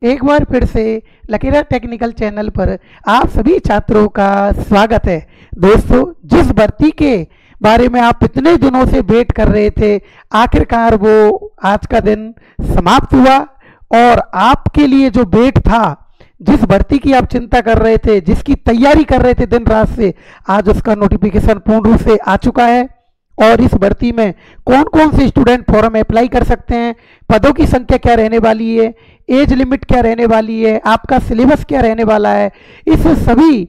एक बार फिर से लकीरा टेक्निकल चैनल पर आप सभी छात्रों का स्वागत है। दोस्तों, जिस भर्ती के बारे में आप इतने दिनों से वेट कर रहे थे, आखिरकार वो आज का दिन समाप्त हुआ और आपके लिए जो वेट था, जिस भर्ती की आप चिंता कर रहे थे, जिसकी तैयारी कर रहे थे दिन रात से, आज उसका नोटिफिकेशन पूर्ण रूप से आ चुका है। और इस भर्ती में कौन कौन से स्टूडेंट फॉर्म अप्लाई कर सकते हैं, पदों की संख्या क्या रहने वाली है, एज लिमिट क्या रहने वाली है, आपका सिलेबस क्या रहने वाला है, इस सभी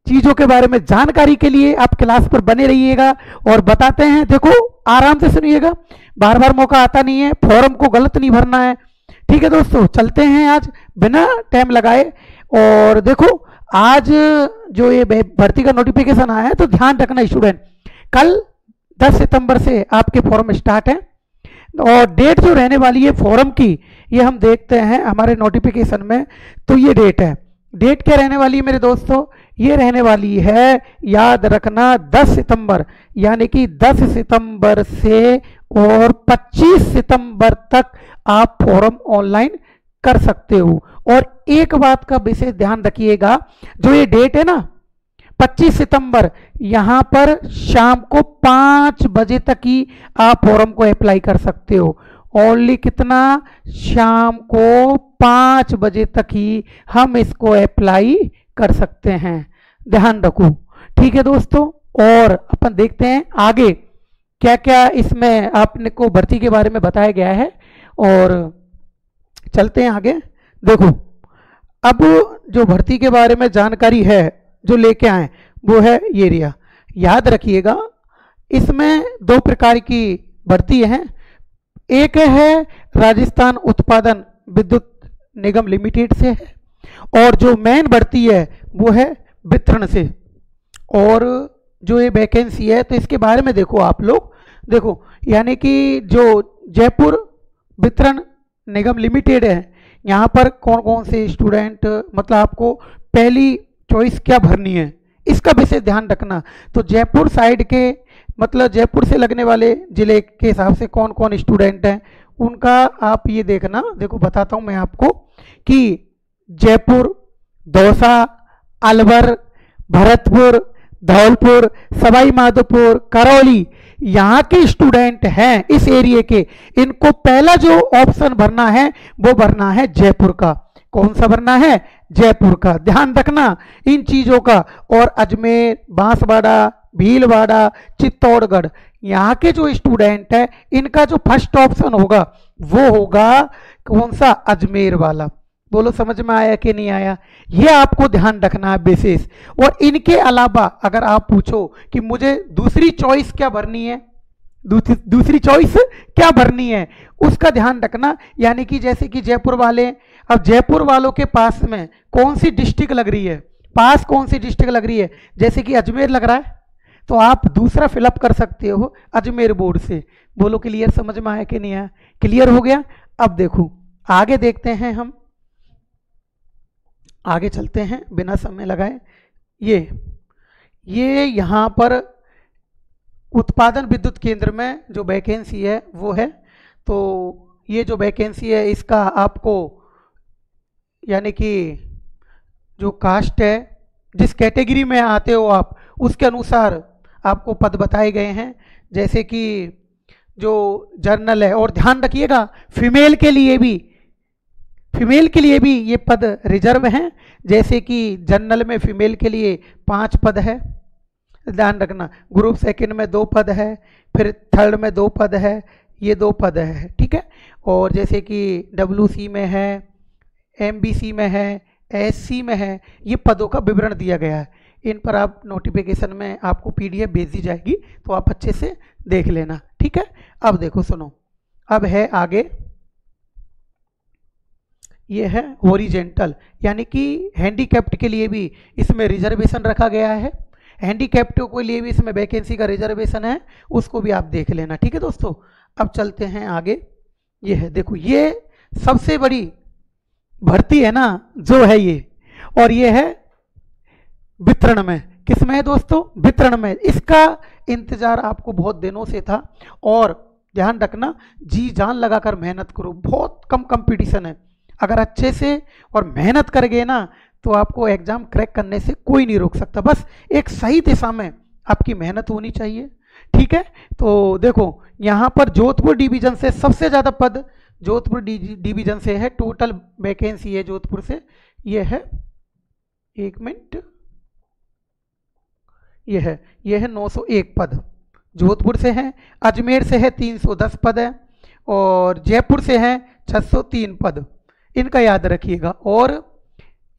चीजों के बारे में जानकारी के लिए आप क्लास पर बने रहिएगा और बताते हैं। देखो, आराम से सुनिएगा, बार बार मौका आता नहीं है, फॉर्म को गलत नहीं भरना है। ठीक है दोस्तों, चलते हैं आज बिना टाइम लगाए। और देखो, आज जो ये भर्ती का नोटिफिकेशन आया है, तो ध्यान रखना स्टूडेंट, कल 10 सितंबर से आपके फॉर्म स्टार्ट है और डेट जो रहने वाली है फॉर्म की, ये हम देखते हैं हमारे नोटिफिकेशन में। तो ये डेट है, डेट क्या रहने वाली है मेरे दोस्तों, ये रहने वाली है, याद रखना, 10 सितंबर, यानी कि 10 सितंबर से और 25 सितंबर तक आप फॉर्म ऑनलाइन कर सकते हो। और एक बात का विशेष ध्यान रखिएगा, जो ये डेट है ना 25 सितंबर, यहां पर शाम को 5 बजे तक ही आप फॉर्म को अप्लाई कर सकते हो। ओनली कितना, शाम को 5 बजे तक ही हम इसको अप्लाई कर सकते हैं, ध्यान रखो। ठीक है दोस्तों, और अपन देखते हैं आगे क्या क्या इसमें आपने को भर्ती के बारे में बताया गया है और चलते हैं आगे। देखो, अब जो भर्ती के बारे में जानकारी है जो लेके आए, वो है ये रिया। याद रखिएगा, इसमें 2 प्रकार की भर्ती है। एक है राजस्थान उत्पादन विद्युत निगम लिमिटेड से है, और जो मेन भर्ती है वो है वितरण से। और जो ये वैकेंसी है, तो इसके बारे में देखो आप लोग, देखो यानी कि जो जयपुर वितरण निगम लिमिटेड है, यहाँ पर कौन कौन से स्टूडेंट, मतलब आपको पहली चॉइस क्या भरनी है, इसका विशेष ध्यान रखना। तो जयपुर साइड के, मतलब जयपुर से लगने वाले जिले के हिसाब से कौन कौन स्टूडेंट हैं, उनका आप ये देखना। देखो, बताता हूँ मैं आपको कि जयपुर, दौसा, अलवर, भरतपुर, धौलपुर, सवाई माधोपुर, करौली, यहाँ के स्टूडेंट हैं इस एरिया के, इनको पहला जो ऑप्शन भरना है वो भरना है जयपुर का। कौन सा भरना है, जयपुर का, ध्यान रखना इन चीजों का। और अजमेर, बांसवाड़ा, भीलवाड़ा, चित्तौड़गढ़, यहाँ के जो स्टूडेंट है, इनका जो फर्स्ट ऑप्शन होगा वो होगा कौन सा, अजमेर वाला। बोलो समझ में आया कि नहीं आया, ये आपको ध्यान रखना है विशेष। और इनके अलावा अगर आप पूछो कि मुझे दूसरी चॉइस क्या भरनी है, दूसरी चॉइस क्या भरनी है, उसका ध्यान रखना। यानी कि जैसे कि जयपुर वाले, अब जयपुर वालों के पास में कौन सी डिस्ट्रिक्ट लग रही है, पास कौन सी डिस्ट्रिक्ट लग रही है, जैसे कि अजमेर लग रहा है, तो आप दूसरा फिलअप कर सकते हो अजमेर बोर्ड से। बोलो क्लियर, समझ में आया कि नहीं आया, क्लियर हो गया। अब देखो आगे देखते हैं, हम आगे चलते हैं बिना समय लगाए। ये यहाँ पर उत्पादन विद्युत केंद्र में जो वैकेंसी है वो है। तो ये जो वैकेंसी है, इसका आपको यानी कि जो कास्ट है, जिस कैटेगरी में आते हो आप, उसके अनुसार आपको पद बताए गए हैं। जैसे कि जो जर्नल है, और ध्यान रखिएगा फीमेल के लिए भी ये पद रिजर्व हैं। जैसे कि जनरल में फीमेल के लिए 5 पद है, ध्यान रखना। ग्रुप सेकंड में 2 पद है, फिर थर्ड में 2 पद है, ये 2 पद है, ठीक है। और जैसे कि WC में है, MBC में है, SC में है, ये पदों का विवरण दिया गया है। इन पर आप नोटिफिकेशन में आपको PDF भेज दी जाएगी, तो आप अच्छे से देख लेना, ठीक है। अब देखो सुनो, अब है आगे, ये है हॉरिजेंटल, यानी कि हैंडीकैप्ड के लिए भी इसमें रिजर्वेशन रखा गया है। हैंडीकैप्ड के लिए भी इसमें वैकेंसी का रिजर्वेशन है, उसको भी आप देख लेना, ठीक है दोस्तों। अब चलते हैं आगे। ये है, देखो ये सबसे बड़ी भर्ती है ना जो है ये, और ये है वितरण में। किसमें है दोस्तों, वितरण में। इसका इंतजार आपको बहुत दिनों से था, और ध्यान रखना, जी जान लगाकर मेहनत करो, बहुत कम कंपटीशन है। अगर अच्छे से और मेहनत कर गए ना तो आपको एग्जाम क्रैक करने से कोई नहीं रोक सकता। बस एक सही दिशा में आपकी मेहनत होनी चाहिए, ठीक है। तो देखो यहाँ पर जोधपुर डिवीजन से सबसे ज़्यादा पद जोधपुर डिवीजन से है, टोटल वैकेंसी है जोधपुर से ये है, एक मिनट, ये है 901 पद जोधपुर से है। अजमेर से है 310 पद है, और जयपुर से है 603 पद, इनका याद रखिएगा। और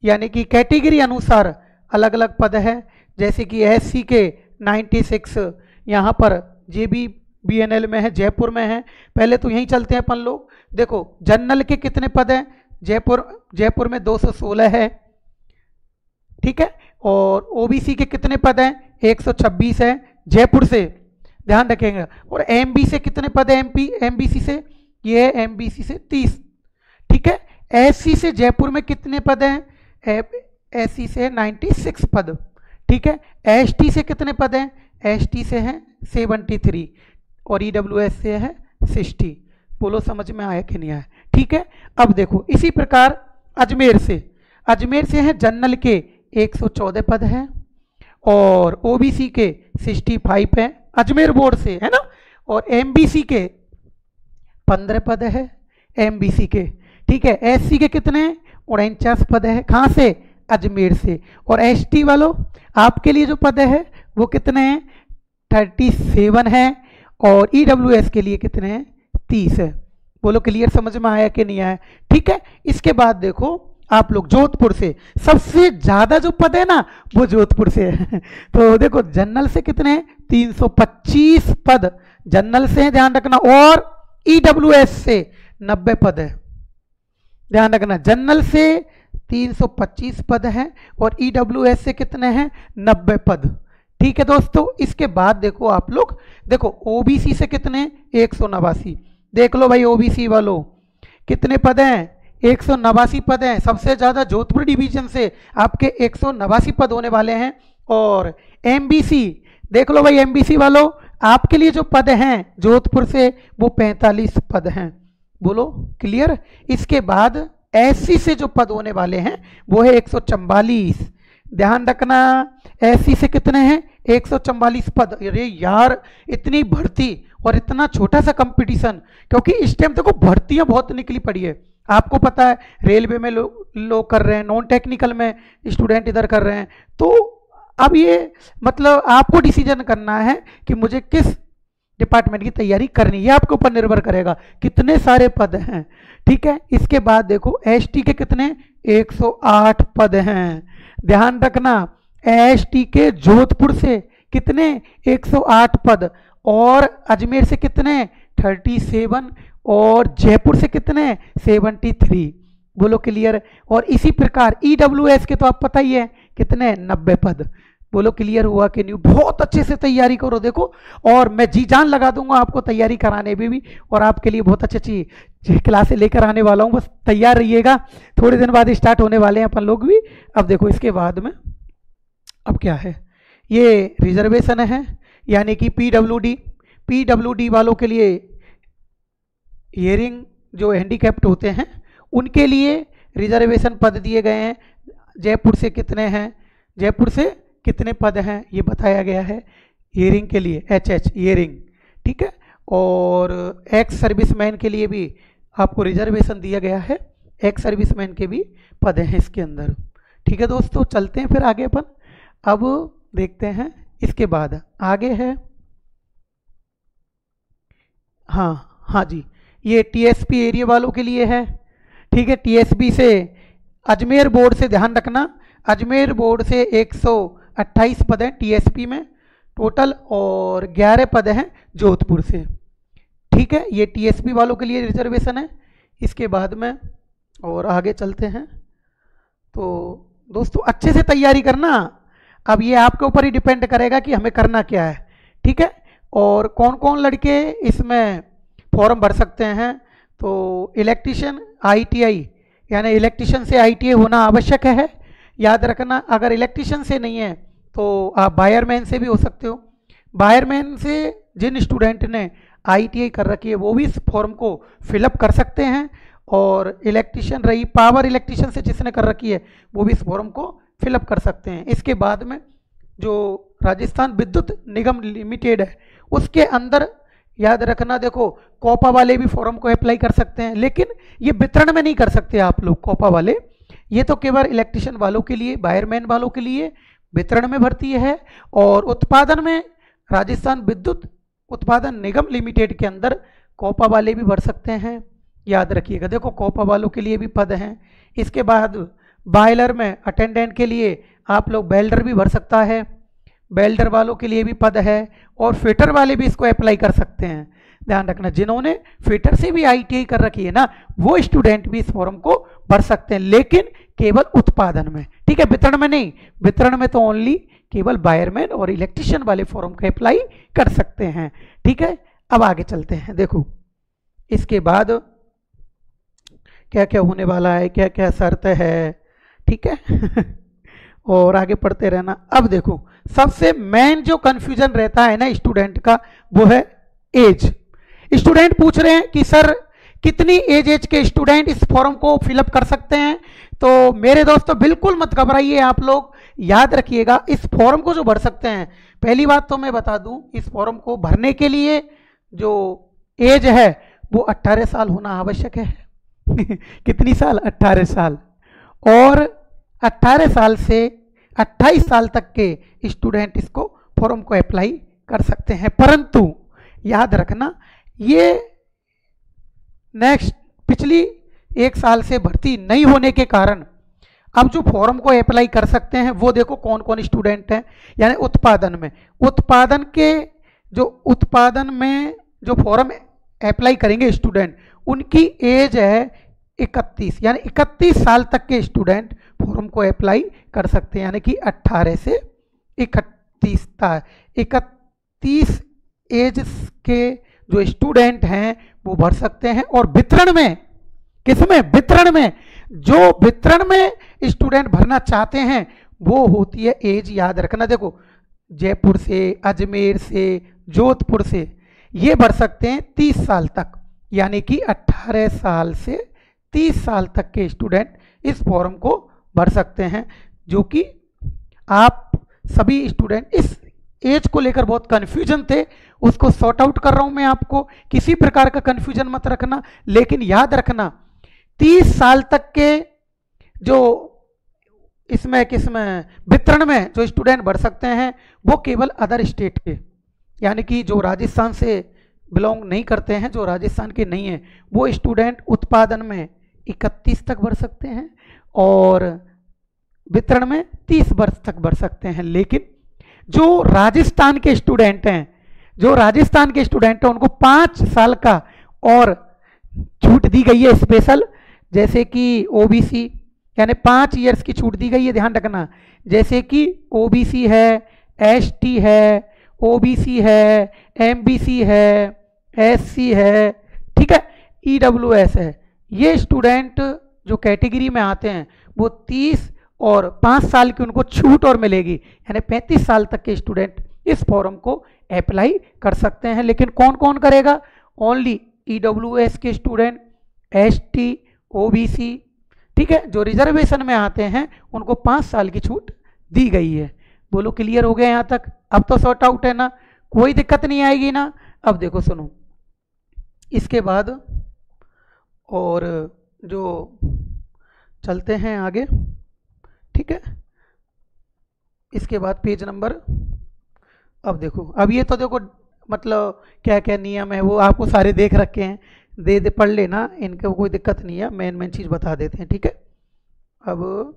यानी कि कैटेगरी अनुसार अलग अलग पद है, जैसे कि एससी के 96 यहाँ पर JBBNL में है, जयपुर में है। पहले तो यहीं चलते हैं अपन लोग। देखो जनरल के कितने पद हैं, जयपुर में 216 है, ठीक है। और OBC के कितने पद हैं, 126 है जयपुर से, ध्यान रखेंगे। और MB से कितने पद है, MBC से, ये है MBC से 30, ठीक है। SC से जयपुर में कितने पद हैं, SC से 96 पद, ठीक है। ST से कितने पद हैं, ST से हैं 73, और EWS से है 60। बोलो समझ में आया कि नहीं आया, ठीक है। अब देखो इसी प्रकार अजमेर से है जनरल के 114 पद हैं, और OBC के 65 हैं अजमेर बोर्ड से, है ना। और MBC के 15 पद है, MBC के, ठीक है। SC के कितने, 49 पद है, कहाँ से, अजमेर से। और ST वालों आपके लिए जो पद है वो कितने हैं, 37 है, और EWS के लिए कितने हैं, 30 है। बोलो क्लियर, समझ में आया कि नहीं आया, ठीक है। इसके बाद देखो आप लोग जोधपुर से सबसे ज्यादा जो पद है ना वो जोधपुर से है। तो देखो जनरल से कितने हैं, 325 पद जनरल से है, ध्यान रखना। और EWS से 90 पद है, ध्यान रखना। जनरल से 325 पद हैं और EWS से कितने हैं, 90 पद, ठीक है दोस्तों। इसके बाद देखो आप लोग, देखो OBC से कितने, 189। देख लो भाई OBC वालों कितने पद हैं, 189 पद हैं। सबसे ज्यादा जोधपुर डिवीजन से आपके 189 पद होने वाले हैं। और MBC देख लो भाई, MBC वालों आपके लिए जो पद हैं जोधपुर से वो 45 पद हैं। बोलो क्लियर। इसके बाद SC से जो पद होने वाले हैं वो है 144, ध्यान रखना। SC से कितने हैं, 144 पद। अरे यार इतनी भर्ती और इतना छोटा सा कंपटीशन, क्योंकि इस टाइम देखो भर्तियां बहुत निकली पड़ी है, आपको पता है। रेलवे में लोग कर रहे हैं, नॉन टेक्निकल में स्टूडेंट इधर कर रहे हैं। तो अब ये मतलब आपको डिसीजन करना है कि मुझे किस डिपार्टमेंट की तैयारी करनी है, ये आपके ऊपर निर्भर करेगा। कितने सारे पद हैं, ठीक है। इसके बाद देखो ST के कितने, 108 पद हैं, ध्यान रखना। ST के जोधपुर से कितने, 108 पद। और अजमेर से कितने, 37, और जयपुर से कितने, 73। बोलो क्लियर। और इसी प्रकार EWS के तो आप पता ही है कितने, 90 पद। बोलो क्लियर हुआ कि नहीं। बहुत अच्छे से तैयारी करो देखो, और मैं जी जान लगा दूंगा आपको तैयारी कराने में भी, और आपके लिए बहुत अच्छी अच्छी क्लासें लेकर आने वाला हूँ। बस तैयार रहिएगा, थोड़े दिन बाद स्टार्ट होने वाले हैं अपन लोग भी। अब देखो इसके बाद में अब क्या है, ये रिजर्वेशन है, यानी कि PWD वालों के लिए, हियरिंग जो हैंडीकैप्ड होते हैं उनके लिए रिजर्वेशन पद दिए गए हैं। जयपुर से कितने हैं, जयपुर से कितने पद हैं ये बताया गया है हियरिंग के लिए, HH हियरिंग, ठीक है। और एक्स सर्विसमैन के लिए भी आपको रिजर्वेशन दिया गया है, एक्स सर्विसमैन के भी पद हैं इसके अंदर, ठीक है दोस्तों। चलते हैं फिर आगे अपन, अब देखते हैं इसके बाद आगे है, हाँ जी, ये TSP एरिया वालों के लिए है, ठीक है। TSP से अजमेर बोर्ड से, ध्यान रखना, अजमेर बोर्ड से 128 पद हैं TSP में टोटल, और 11 पद हैं जोधपुर से, ठीक है। ये TSP वालों के लिए रिजर्वेशन है। इसके बाद में और आगे चलते हैं। तो दोस्तों अच्छे से तैयारी करना, अब ये आपके ऊपर ही डिपेंड करेगा कि हमें करना क्या है, ठीक है। और कौन कौन लड़के इसमें फॉर्म भर सकते हैं, तो इलेक्ट्रीशियन ITI, यानी इलेक्ट्रीशियन से ITI होना आवश्यक है, याद रखना। अगर इलेक्ट्रीशियन से नहीं है तो आप वायरमैन से भी हो सकते हो। वायरमैन से जिन स्टूडेंट ने ITI कर रखी है वो भी इस फॉर्म को फिलअप कर सकते हैं। और इलेक्ट्रीशियन रही, पावर इलेक्ट्रीशियन से जिसने कर रखी है वो भी इस फॉर्म को फिलअप कर सकते हैं। इसके बाद में जो राजस्थान विद्युत निगम लिमिटेड है उसके अंदर याद रखना, देखो कोपा वाले भी फॉर्म को अप्लाई कर सकते हैं, लेकिन ये वितरण में नहीं कर सकते आप लोग कोपा वाले, ये तो केवल इलेक्ट्रीशियन वालों के लिए, वायरमैन वालों के लिए वितरण में भर्ती है। और उत्पादन में राजस्थान विद्युत उत्पादन निगम लिमिटेड के अंदर कोपा वाले भी भर सकते हैं, याद रखिएगा। देखो कोपा वालों के लिए भी पद हैं। इसके बाद बॉयलर में अटेंडेंट के लिए आप लोग वेल्डर भी भर सकता है, वेल्डर वालों के लिए भी पद है, और फिटर वाले भी इसको अप्लाई कर सकते हैं। ध्यान रखना, जिन्होंने फिटर से भी आईटीआई कर रखी है ना, वो स्टूडेंट भी इस फॉर्म को भर सकते हैं, लेकिन केवल उत्पादन में, ठीक है, वितरण में नहीं। वितरण में तो ओनली केवल वायरमैन और इलेक्ट्रीशियन वाले फॉर्म का अप्लाई कर सकते हैं, ठीक है। अब आगे चलते हैं, देखो इसके बाद क्या क्या होने वाला है, क्या क्या शर्त है, ठीक है और आगे पढ़ते रहना। अब देखो सबसे मेन जो कंफ्यूजन रहता है ना स्टूडेंट का, वो है एज। स्टूडेंट पूछ रहे हैं कि सर कितनी एज के स्टूडेंट इस फॉर्म को फिलअप कर सकते हैं। तो मेरे दोस्तों बिल्कुल मत घबराइए, आप लोग याद रखिएगा इस फॉर्म को जो भर सकते हैं, पहली बात तो मैं बता दूं, इस फॉर्म को भरने के लिए जो एज है वो 18 साल होना आवश्यक है कितनी साल? 18 साल। और 18 साल से 28 साल तक के स्टूडेंट इसको फॉर्म को अप्लाई कर सकते हैं, परंतु याद रखना ये नेक्स्ट पिछली 1 साल से भर्ती नहीं होने के कारण अब जो फॉर्म को अप्लाई कर सकते हैं वो देखो कौन कौन स्टूडेंट हैं। यानी उत्पादन में, उत्पादन में जो फॉर्म अप्लाई करेंगे स्टूडेंट, उनकी एज है 31, यानी 31 साल तक के स्टूडेंट फॉर्म को अप्लाई कर सकते हैं, यानी कि 18 से 31 एज के जो स्टूडेंट हैं वो भर सकते हैं। और वितरण में, किसमें? वितरण में, जो वितरण में स्टूडेंट भरना चाहते हैं वो होती है एज, याद रखना। देखो जयपुर से, अजमेर से, जोधपुर से ये भर सकते हैं 30 साल तक, यानी कि 18 साल से 30 साल तक के स्टूडेंट इस फॉर्म को भर सकते हैं। जो कि आप सभी स्टूडेंट इस एज को लेकर बहुत कन्फ्यूजन थे, उसको सॉर्ट आउट कर रहा हूं मैं आपको, किसी प्रकार का कन्फ्यूजन मत रखना। लेकिन याद रखना 30 साल तक के जो इसमें किसमें वितरण में जो स्टूडेंट भर सकते हैं वो केवल अदर स्टेट के, यानी कि जो राजस्थान से बिलोंग नहीं करते हैं, जो राजस्थान के नहीं हैं, वो स्टूडेंट उत्पादन में 31 तक भर सकते हैं और वितरण में 30 वर्ष तक भर सकते हैं। लेकिन जो राजस्थान के स्टूडेंट हैं, उनको 5 साल का और छूट दी गई है स्पेशल, जैसे कि ओबीसी, यानी 5 इयर्स की छूट दी गई है, ध्यान रखना। जैसे कि ओबीसी है, एसटी है, ओबीसी है, एमबीसी है, एससी है, ठीक है, ईडब्ल्यूएस है। ये स्टूडेंट जो कैटेगरी में आते हैं वो 30 और 5 साल की उनको छूट और मिलेगी, यानी 35 साल तक के स्टूडेंट इस फॉर्म को अप्लाई कर सकते हैं। लेकिन कौन कौन करेगा? ओनली ईडब्ल्यूएस के स्टूडेंट, एसटी, ओबीसी, ठीक है, जो रिजर्वेशन में आते हैं उनको 5 साल की छूट दी गई है। बोलो क्लियर हो गया यहाँ तक? अब तो सॉर्ट आउट है ना, कोई दिक्कत नहीं आएगी ना। अब देखो सुनो, इसके बाद और जो चलते हैं आगे, ठीक है, इसके बाद पेज नंबर, अब देखो, अब ये तो देखो मतलब क्या क्या नियम है वो आपको सारे देख रखे हैं, दे पढ़ लेना, इनका कोई दिक्कत नहीं है, मेन चीज बता देते हैं, ठीक है। अब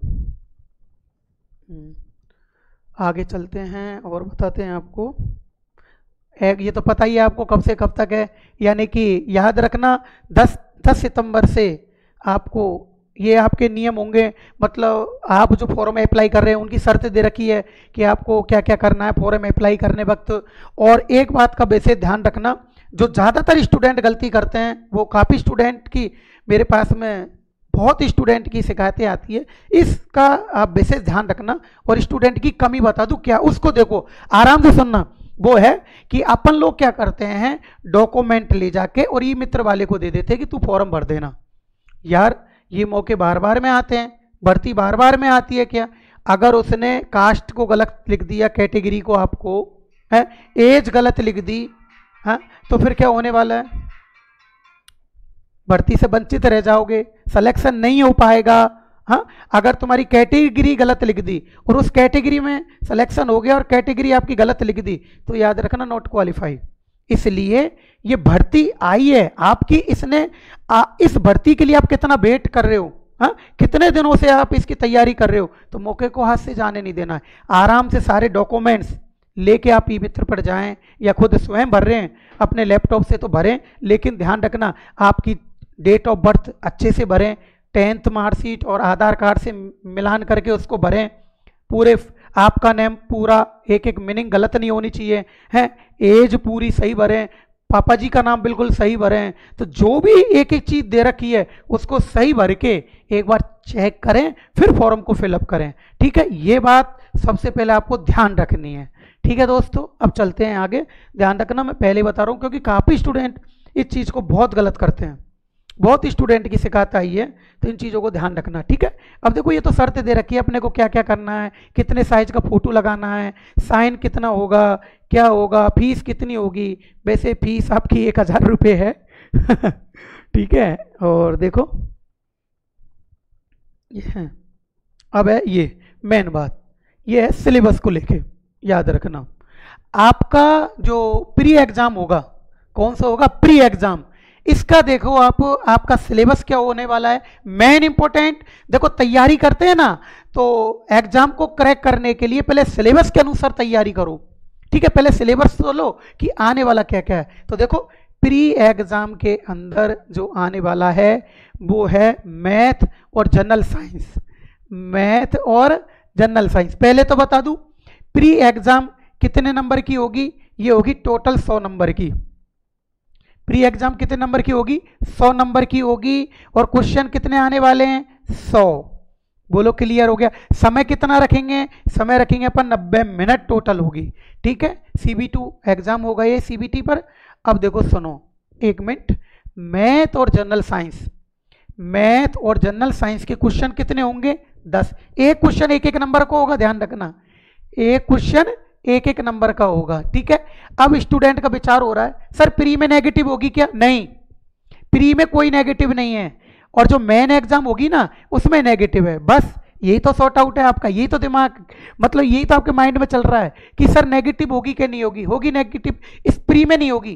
आगे चलते हैं और बताते हैं आपको। ये तो पता ही है आपको कब से कब तक है, यानी कि याद रखना 10 सितंबर से आपको ये आपके नियम होंगे। मतलब आप जो फॉर्म अप्लाई कर रहे हैं उनकी शर्त दे रखी है कि आपको क्या क्या करना है फॉर्म अप्लाई करने वक्त। और एक बात का विशेष ध्यान रखना, जो ज़्यादातर स्टूडेंट गलती करते हैं, वो काफ़ी स्टूडेंट की मेरे पास में बहुत स्टूडेंट की शिकायतें आती है, इसका आप विशेष ध्यान रखना। और स्टूडेंट की कमी बता दूं क्या, उसको देखो आराम से सुनना। वो है कि अपन लोग क्या करते हैं, डॉक्यूमेंट ले जाके और ई मित्र वाले को दे देते हैं कि तू फॉर्म भर देना। यार ये मौके बार बार में आते हैं, भर्ती बार बार में आती है क्या? अगर उसने कास्ट को गलत लिख दिया, कैटेगरी को आपको है, एज गलत लिख दी, हाँ, तो फिर क्या होने वाला है? भर्ती से वंचित रह जाओगे, सिलेक्शन नहीं हो पाएगा। हाँ, अगर तुम्हारी कैटेगरी गलत लिख दी और उस कैटेगरी में सिलेक्शन हो गया और कैटेगरी आपकी गलत लिख दी, तो याद रखना नॉट क्वालिफाई। इसलिए ये भर्ती आई है आपकी, इसने इस भर्ती के लिए आप कितना वेट कर रहे हो, हाँ, कितने दिनों से आप इसकी तैयारी कर रहे हो, तो मौके को हाथ से जाने नहीं देना है। आराम से सारे डॉक्यूमेंट्स लेके आप ई मित्र पर जाएं या खुद स्वयं भर रहे हैं अपने लैपटॉप से तो भरें, लेकिन ध्यान रखना आपकी डेट ऑफ बर्थ अच्छे से भरें, 10th मार्कशीट और आधार कार्ड से मिलान करके उसको भरें, पूरे आपका नेम पूरा एक एक मीनिंग गलत नहीं होनी चाहिए, हैं, एज पूरी सही भरें, पापा जी का नाम बिल्कुल सही भरें। तो जो भी एक एक चीज़ दे रखी है उसको सही भर के एक बार चेक करें, फिर फॉर्म को फिलअप करें। ठीक है, ये बात सबसे पहले आपको ध्यान रखनी है। ठीक है दोस्तों, अब चलते हैं आगे। ध्यान रखना, मैं पहले बता रहा हूँ क्योंकि काफ़ी स्टूडेंट इस चीज़ को बहुत गलत करते हैं, बहुत स्टूडेंट की शिकायत आई है, तो इन चीज़ों को ध्यान रखना। ठीक है, अब देखो ये तो शर्त दे रखी है अपने को क्या क्या करना है, कितने साइज का फोटो लगाना है, साइन कितना होगा, क्या होगा, फीस कितनी होगी। वैसे फीस आपकी 1000 रुपये है ठीक है, और देखो ये है, अब है ये मेन बात, ये है सिलेबस को लेके। याद रखना आपका जो प्री एग्जाम होगा, कौन सा होगा? Pre exam. इसका देखो आप, आपका सिलेबस क्या होने वाला है, मेन इंपॉर्टेंट। देखो तैयारी करते हैं ना, तो एग्जाम को क्रैक करने के लिए पहले सिलेबस के अनुसार तैयारी करो। ठीक है, पहले सिलेबस तो लो कि आने वाला क्या क्या है। तो देखो प्री एग्जाम के अंदर जो आने वाला है वो है मैथ और जनरल साइंस। मैथ और जनरल साइंस पहले तो बता दूं, प्री एग्जाम कितने नंबर की होगी? ये होगी टोटल 100 नंबर की। प्री एग्जाम कितने नंबर की होगी? 100 नंबर की होगी। और क्वेश्चन कितने आने वाले हैं? 100। बोलो क्लियर हो गया? समय कितना रखेंगे? समय रखेंगे अपन 90 मिनट टोटल होगी। ठीक है, CB2 एग्जाम होगा ये CBT पर। अब देखो सुनो एक मिनट, मैथ और जनरल साइंस, मैथ और जनरल साइंस के क्वेश्चन कितने होंगे? 10। एक क्वेश्चन एक एक नंबर का होगा, ध्यान रखना, एक क्वेश्चन एक एक नंबर का होगा। ठीक है, अब स्टूडेंट का विचार हो रहा है सर प्री में नेगेटिव होगी क्या? नहीं, प्री में कोई नेगेटिव नहीं है, और जो मेन एग्जाम होगी ना उसमें नेगेटिव है। बस यही तो सॉर्ट आउट है आपका, यही तो दिमाग, मतलब यही तो आपके माइंड में चल रहा है कि सर नेगेटिव होगी कि नहीं होगी। होगी नेगेटिव, इस प्री में नहीं होगी,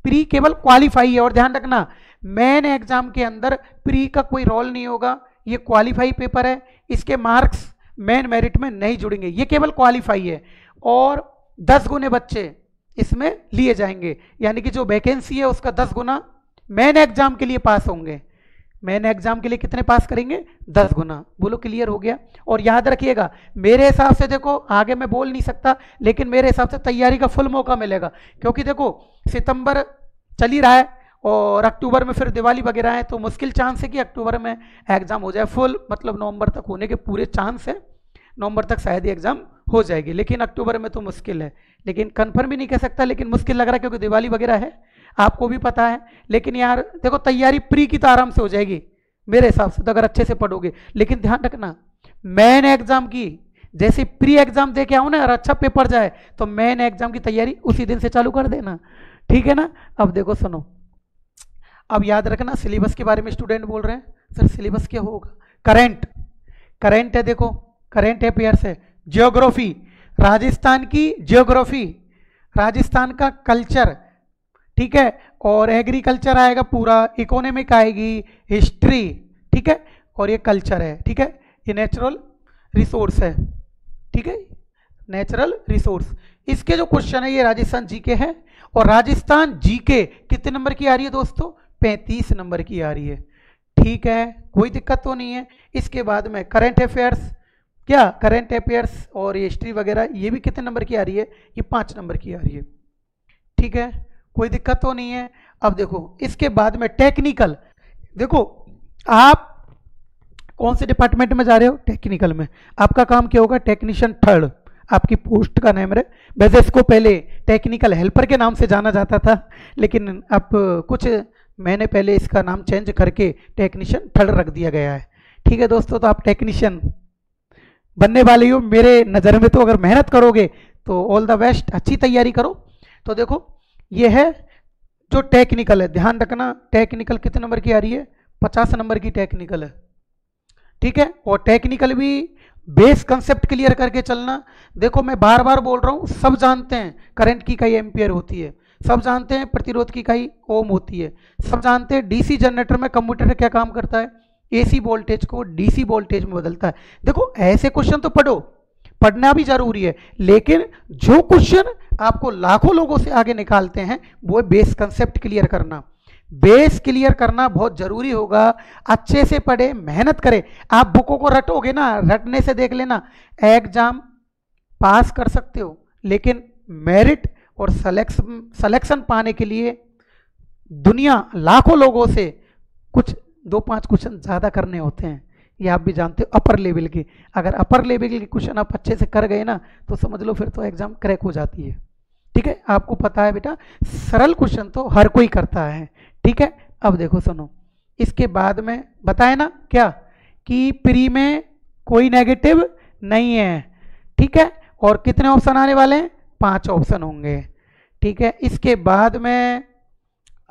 प्री केवल क्वालिफाई है। और ध्यान रखना मेन एग्जाम के अंदर प्री का कोई रोल नहीं होगा, ये क्वालिफाई पेपर है, इसके मार्क्स मेन मेरिट में नहीं जुड़ेंगे, ये केवल क्वालिफाई है। और 10 गुने बच्चे इसमें लिए जाएंगे, यानी कि जो वैकेंसी है उसका 10 गुना मेन एग्जाम के लिए पास होंगे। मेन एग्जाम के लिए कितने पास करेंगे? 10 गुना। बोलो क्लियर हो गया? और याद रखिएगा मेरे हिसाब से, देखो आगे मैं बोल नहीं सकता, लेकिन मेरे हिसाब से तैयारी का फुल मौका मिलेगा, क्योंकि देखो सितंबर चल ही रहा है और अक्टूबर में फिर दिवाली वगैरह है, तो मुश्किल चांस है कि अक्टूबर में एग्जाम हो जाए फुल, मतलब नवंबर तक होने के पूरे चांस है। नवंबर तक शायद एग्जाम हो जाएगी, लेकिन अक्टूबर में तो मुश्किल है, लेकिन कंफर्म भी नहीं कह सकता, लेकिन मुश्किल लग रहा है क्योंकि दिवाली वगैरह है, आपको भी पता है। लेकिन यार देखो तैयारी प्री की तो आराम से हो जाएगी मेरे हिसाब से, तो अगर अच्छे से पढ़ोगे। लेकिन ध्यान रखना मेन एग्जाम की जैसे प्री एग्जाम दे के आओ ना और अच्छा पेपर जाए, तो मेन एग्जाम की तैयारी उसी दिन से चालू कर देना। ठीक है ना? अब देखो सुनो, अब याद रखना सिलेबस के बारे में स्टूडेंट बोल रहे हैं सर सिलेबस क्या होगा? करंट, करंट है, देखो करंट अफेयर्स है, ज्योग्राफी, राजस्थान की ज्योग्राफी, राजस्थान का कल्चर, ठीक है, और एग्रीकल्चर आएगा पूरा, इकोनॉमिक आएगी, हिस्ट्री, ठीक है, और ये कल्चर है। ठीक है, ये नेचुरल रिसोर्स है, ठीक है, नेचुरल रिसोर्स। इसके जो क्वेश्चन है ये राजस्थान जीके है, और राजस्थान जीके कितने नंबर की आ रही है दोस्तों? 35 नंबर की आ रही है। ठीक है, कोई दिक्कत तो नहीं है। इसके बाद में करंट अफेयर्स, क्या करंट अफेयर्स और ये हिस्ट्री वगैरह, ये भी कितने नंबर की आ रही है? ये 5 नंबर की आ रही है। ठीक है, कोई दिक्कत तो नहीं है। अब देखो इसके बाद में टेक्निकल, देखो आप कौन से डिपार्टमेंट में जा रहे हो? टेक्निकल में। आपका काम क्या होगा? टेक्नीशियन 3rd आपकी पोस्ट का नेम है। वैसे इसको पहले टेक्निकल हेल्पर के नाम से जाना जाता था, लेकिन अब कुछ मैंने पहले इसका नाम चेंज करके टेक्नीशियन थर्ड रख दिया गया है। ठीक है दोस्तों, तो आप टेक्नीशियन बनने वाले हो मेरे नज़र में, तो अगर मेहनत करोगे तो ऑल द बेस्ट, अच्छी तैयारी करो। तो देखो ये है जो टेक्निकल है, ध्यान रखना टेक्निकल कितने नंबर की आ रही है, 50 नंबर की टेक्निकल है। ठीक है, और टेक्निकल भी बेस कंसेप्ट क्लियर करके चलना। देखो मैं बार बार बोल रहा हूँ, सब जानते हैं करंट की इकाई एम्पियर होती है, सब जानते हैं प्रतिरोध की इकाई ओम होती है, सब जानते हैं डीसी जनरेटर में कम्यूटेटर क्या काम करता है, एसी वोल्टेज को डीसी वोल्टेज में बदलता है। देखो ऐसे क्वेश्चन तो पढ़ो, पढ़ना भी जरूरी है, लेकिन जो क्वेश्चन आपको लाखों लोगों से आगे निकालते हैं वो है बेस कंसेप्ट क्लियर करना। बेस क्लियर करना बहुत जरूरी होगा। अच्छे से पढ़े, मेहनत करें। आप बुकों को रटोगे ना, रटने से देख लेना एग्जाम पास कर सकते हो, लेकिन मेरिट और सिलेक्शन पाने के लिए दुनिया लाखों लोगों से कुछ 2-5 क्वेश्चन ज़्यादा करने होते हैं, ये आप भी जानते हो अपर लेवल के। अगर अपर लेवल के क्वेश्चन आप अच्छे से कर गए ना तो समझ लो फिर तो एग्जाम क्रैक हो जाती है। ठीक है, आपको पता है बेटा, सरल क्वेश्चन तो हर कोई करता है। ठीक है, अब देखो सुनो, इसके बाद में बताए ना क्या कि प्री में कोई नेगेटिव नहीं है। ठीक है, और कितने ऑप्शन आने वाले हैं, 5 ऑप्शन होंगे। ठीक है, इसके बाद में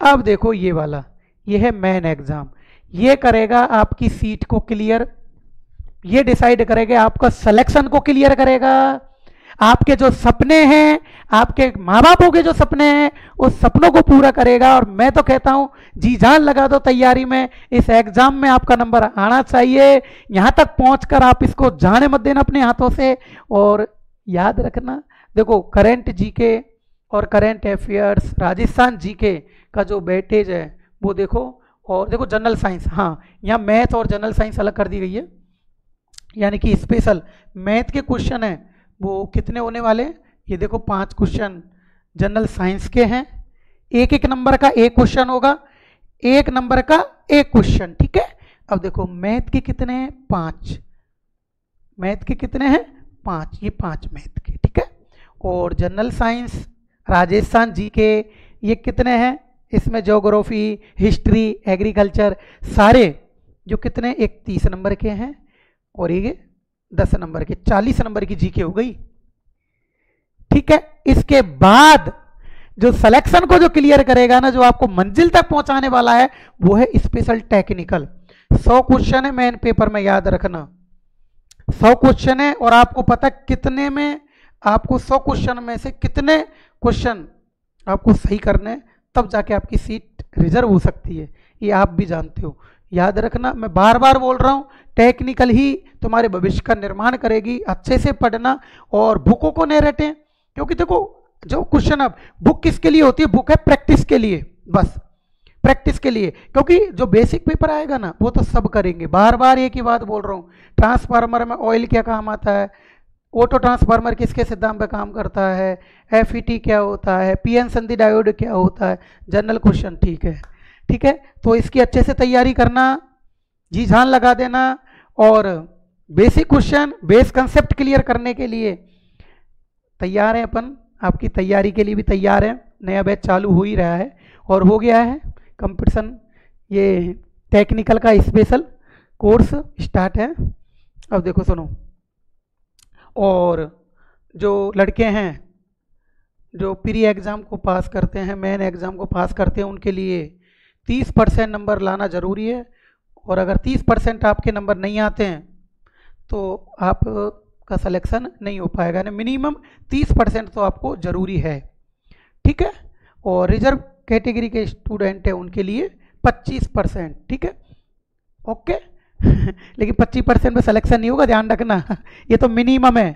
अब देखो ये वाला, ये है मेन एग्जाम, ये करेगा आपकी सीट को क्लियर, ये डिसाइड करेगा आपका सिलेक्शन को क्लियर करेगा, आपके जो सपने हैं, आपके माँ बापों के जो सपने हैं उस सपनों को पूरा करेगा। और मैं तो कहता हूं जी जान लगा दो तैयारी में, इस एग्जाम में आपका नंबर आना चाहिए। यहां तक पहुंचकर आप इसको जाने मत देना अपने हाथों से। और याद रखना, देखो करंट जीके और करंट अफेयर्स राजस्थान जीके का जो वेटेज है वो देखो, और देखो जनरल साइंस, हाँ यहाँ मैथ और जनरल साइंस अलग कर दी गई है, यानी कि स्पेशल मैथ के क्वेश्चन है वो कितने होने वाले हैं, ये देखो 5 क्वेश्चन जनरल साइंस के हैं। एक एक नंबर का एक क्वेश्चन होगा, एक नंबर का एक क्वेश्चन। ठीक है, अब देखो मैथ के कितने हैं, 5, मैथ के कितने हैं 5, ये 5 मैथ के। ठीक है, और जनरल साइंस राजस्थान जी के ये कितने हैं, इसमें ज्योग्राफी हिस्ट्री एग्रीकल्चर सारे जो कितने, एक 30 नंबर के हैं और ये 10 नंबर के, 40 नंबर की जीके हो गई। ठीक है, इसके बाद जो सिलेक्शन को जो क्लियर करेगा ना, जो आपको मंजिल तक पहुंचाने वाला है वो है स्पेशल टेक्निकल। 100 क्वेश्चन है मेन पेपर में, याद रखना 100 क्वेश्चन है, और आपको पता कितने में आपको 100 क्वेश्चन में से कितने क्वेश्चन आपको सही करने, तब जाके आपकी सीट रिजर्व हो सकती है, ये आप भी जानते हो। याद रखना, मैं बार बार बोल रहा हूँ, टेक्निकल ही तुम्हारे भविष्य का निर्माण करेगी। अच्छे से पढ़ना और बुकों को नहीं रटें, क्योंकि देखो जो क्वेश्चन, अब बुक किसके लिए होती है, बुक है प्रैक्टिस के लिए, बस प्रैक्टिस के लिए। क्योंकि जो बेसिक पेपर आएगा ना वो तो सब करेंगे। बार बार एक ही बात बोल रहा हूँ, ट्रांसफार्मर में ऑयल क्या काम आता है, ऑटो ट्रांसफार्मर किसके सिद्धांत पर काम करता है, एफईटी क्या होता है, पीएन संधि डायोड क्या होता है, जनरल क्वेश्चन। ठीक है, ठीक है, तो इसकी अच्छे से तैयारी करना, जी जान लगा देना, और basic question base concept clear करने के लिए तैयार है अपन, आपकी तैयारी के लिए भी तैयार है। नया बैच चालू हो ही रहा है और हो गया है कंपटीशन, ये टेक्निकल का स्पेशल कोर्स स्टार्ट है। अब देखो सुनो, और जो लड़के हैं जो प्री एग्ज़ाम को पास करते हैं, मेन एग्ज़ाम को पास करते हैं, उनके लिए 30% नंबर लाना ज़रूरी है। और अगर 30% आपके नंबर नहीं आते हैं तो आपका सिलेक्शन नहीं हो पाएगा, यानी मिनिमम 30% तो आपको ज़रूरी है। ठीक है, और रिजर्व कैटेगरी के स्टूडेंट हैं उनके लिए 25%। ठीक है, ओके लेकिन 25% में सिलेक्शन नहीं होगा, ध्यान रखना ये तो मिनिमम है।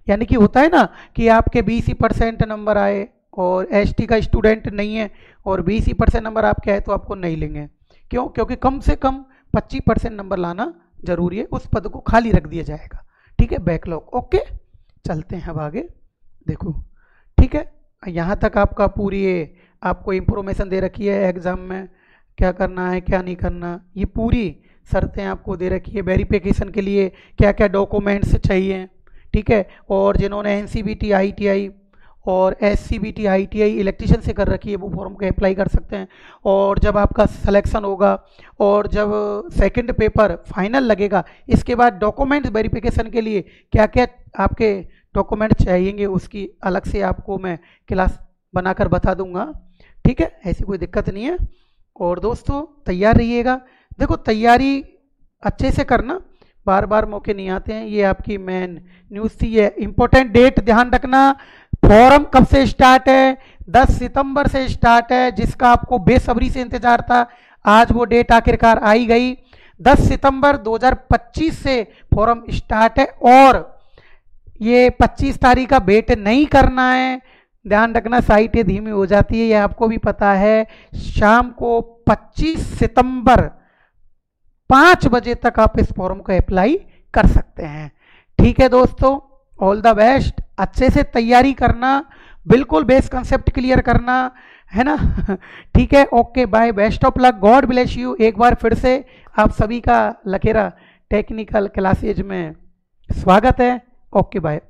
यानी कि होता है ना कि आपके 20% नंबर आए और एसटी का स्टूडेंट नहीं है और 20% नंबर आपके आए तो आपको नहीं लेंगे। क्यों? क्योंकि कम से कम 25% नंबर लाना जरूरी है, उस पद को खाली रख दिया जाएगा। ठीक है, बैकलॉग। ओके, चलते हैं अब आगे। देखो ठीक है, यहाँ तक आपका पूरी आपको इंफॉर्मेशन दे रखी है, एग्जाम में क्या करना है क्या नहीं करना, ये पूरी शर्तें आपको दे रखी है। वेरिफिकेशन के लिए क्या क्या डॉक्यूमेंट्स चाहिए, ठीक है। और जिन्होंने एनसीबीटी, आईटीआई और SCBT ITI इलेक्ट्रिशियन से कर रखी है वो फॉर्म को अप्लाई कर सकते हैं। और जब आपका सिलेक्शन होगा और जब सेकंड पेपर फाइनल लगेगा, इसके बाद डॉक्यूमेंट वेरिफिकेशन के लिए क्या क्या आपके डॉक्यूमेंट चाहिएंगे उसकी अलग से आपको मैं क्लास बनाकर बता दूंगा, ठीक है, ऐसी कोई दिक्कत नहीं है। और दोस्तों तैयार रहिएगा। देखो तैयारी अच्छे से करना, बार बार मौके नहीं आते हैं। ये आपकी मेन न्यूज़ थी, ये इंपॉर्टेंट डेट ध्यान रखना। फॉरम कब से स्टार्ट है? 10 सितंबर से स्टार्ट है, जिसका आपको बेसब्री से इंतजार था। आज वो डेट आखिरकार आई गई। 10 सितंबर 2025 से फॉरम स्टार्ट है और ये 25 तारीख का वेट नहीं करना है। ध्यान रखना साइटें धीमी हो जाती है, ये आपको भी पता है। शाम को 25 सितंबर 5 बजे तक आप इस फॉर्म को अप्लाई कर सकते हैं। ठीक है दोस्तों, ऑल द बेस्ट। अच्छे से तैयारी करना, बिल्कुल बेस कंसेप्ट क्लियर करना, है ना। ठीक है, okay bye, best of luck, God bless you. एक बार फिर से आप सभी का लकेरा टेक्निकल क्लासेज में स्वागत है। Okay bye.